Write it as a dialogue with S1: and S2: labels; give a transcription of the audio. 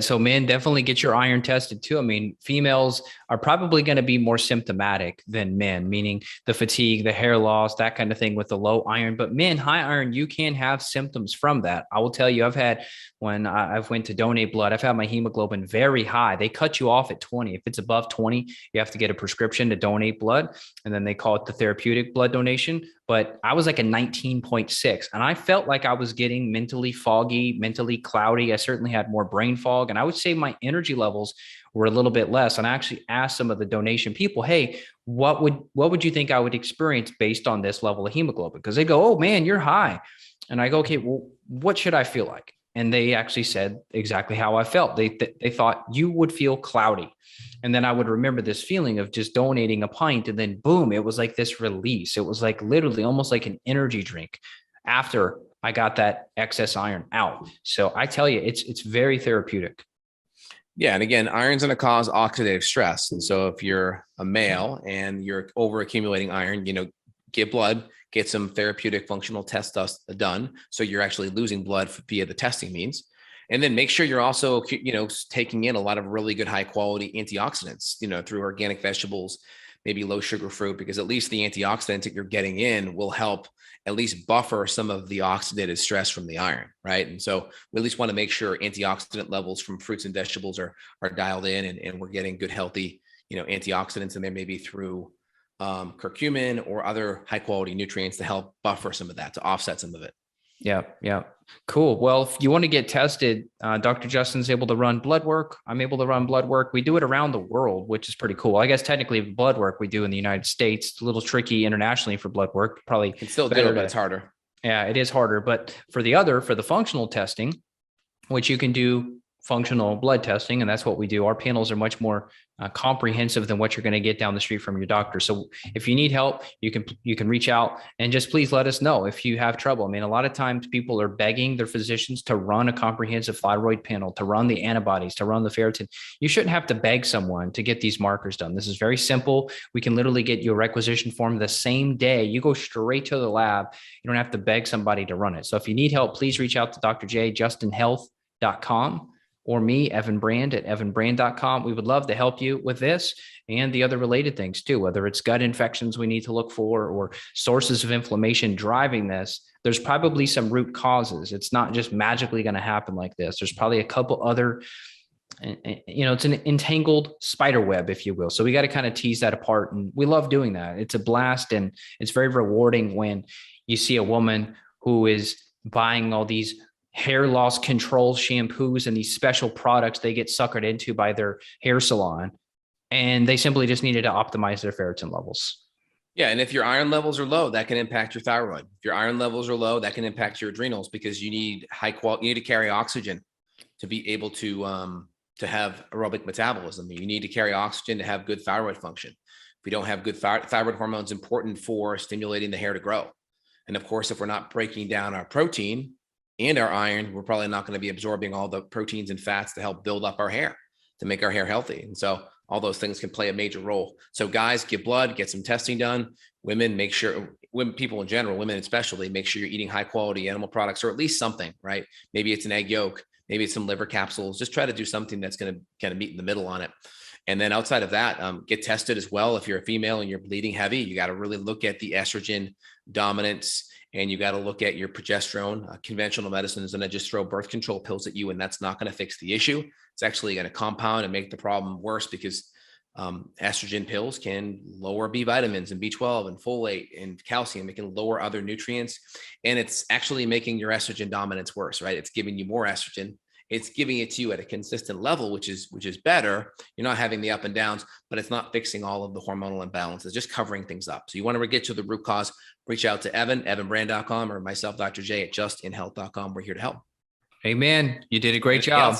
S1: So men, definitely get your iron tested too. I mean, females are probably going to be more symptomatic than men, meaning the fatigue, the hair loss, that kind of thing with the low iron. But men, high iron, you can have symptoms from that. I will tell you, I've had when I've went to donate blood, I've had my hemoglobin very high. They cut you off at 20. If it's above 20, you have to get a prescription to donate blood, and then they call it the therapeutic blood donation. But I was like a 19.6, and I felt like I was getting mentally foggy, mentally cloudy. I certainly had more brain fog, and I would say my energy levels were a little bit less. And I actually asked some of the donation people, hey, what would you think I would experience based on this level of hemoglobin? Because they go, oh man, you're high. And I go, okay, well, what should I feel like? And they actually said exactly how I felt. They thought you would feel cloudy. And then I would remember this feeling of just donating a pint, and then boom, it was like this release. It was like literally almost like an energy drink after I got that excess iron out. So I tell you, it's very therapeutic.
S2: Yeah. And again, iron's going to cause oxidative stress. And so if you're a male and you're over accumulating iron, get blood, get some therapeutic functional tests done. So you're actually losing blood via the testing means. And then make sure you're also, taking in a lot of really good high quality antioxidants, through organic vegetables, maybe low sugar fruit, because at least the antioxidants that you're getting in will help at least buffer some of the oxidative stress from the iron, right? And so we at least want to make sure antioxidant levels from fruits and vegetables are dialed in, and we're getting good, healthy, antioxidants in there, maybe through curcumin or other high quality nutrients to help buffer some of that, to offset some of it.
S1: Yeah. Yeah. Cool. Well, if you want to get tested, Dr. Justin's able to run blood work. I'm able to run blood work. We do it around the world, which is pretty cool. I guess technically blood work we do in the United States. It's a little tricky internationally for blood work. Probably
S2: can still do it, but it's harder.
S1: Yeah, it is harder. But for the functional testing, which you can do functional blood testing, and that's what we do. Our panels are much more comprehensive than what you're going to get down the street from your doctor. So if you need help, you can reach out, and just please let us know if you have trouble. I mean, a lot of times people are begging their physicians to run a comprehensive thyroid panel, to run the antibodies, to run the ferritin. You shouldn't have to beg someone to get these markers done. This is very simple. We can literally get you a requisition form the same day. You go straight to the lab. You don't have to beg somebody to run it. So if you need help, please reach out to Dr. J, justinhealth.com, or me, Evan Brand at evanbrand.com. We would love to help you with this and the other related things too, whether it's gut infections we need to look for or sources of inflammation driving this. There's probably some root causes. It's not just magically going to happen like this. There's probably a couple other, it's an entangled spider web, if you will. So we got to kind of tease that apart. And we love doing that. It's a blast. And it's very rewarding when you see a woman who is buying all these hair loss control shampoos and these special products they get suckered into by their hair salon, and they simply just needed to optimize their ferritin levels.
S2: Yeah. And if your iron levels are low, that can impact your thyroid. If your iron levels are low, that can impact your adrenals, because you need you need to carry oxygen to be able to have aerobic metabolism. You need to carry oxygen to have good thyroid function. If we don't have good thyroid hormones, important for stimulating the hair to grow. And of course, if we're not breaking down our protein and our iron, we're probably not going to be absorbing all the proteins and fats to help build up our hair, to make our hair healthy. And so all those things can play a major role. So guys, get blood, get some testing done. Women, make sure, people in general, women especially, make sure you're eating high quality animal products, or at least something, right? Maybe it's an egg yolk, maybe it's some liver capsules. Just try to do something that's going to kind of meet in the middle on it. And then outside of that, get tested as well. If you're a female and you're bleeding heavy, you got to really look at the estrogen dominance, and you got to look at your progesterone. Conventional medicine is going to just throw birth control pills at you, and that's not going to fix the issue. It's actually going to compound and make the problem worse, because estrogen pills can lower B vitamins and B12 and folate and calcium. It can lower other nutrients, and it's actually making your estrogen dominance worse, right? It's giving you more estrogen. It's giving it to you at a consistent level, which is better. You're not having the up and downs, but it's not fixing all of the hormonal imbalances, just covering things up. So you want to get to the root cause, reach out to evanbrand.com, or myself, Dr. J, at justinhealth.com. We're here to help.
S1: Amen. You did a great job.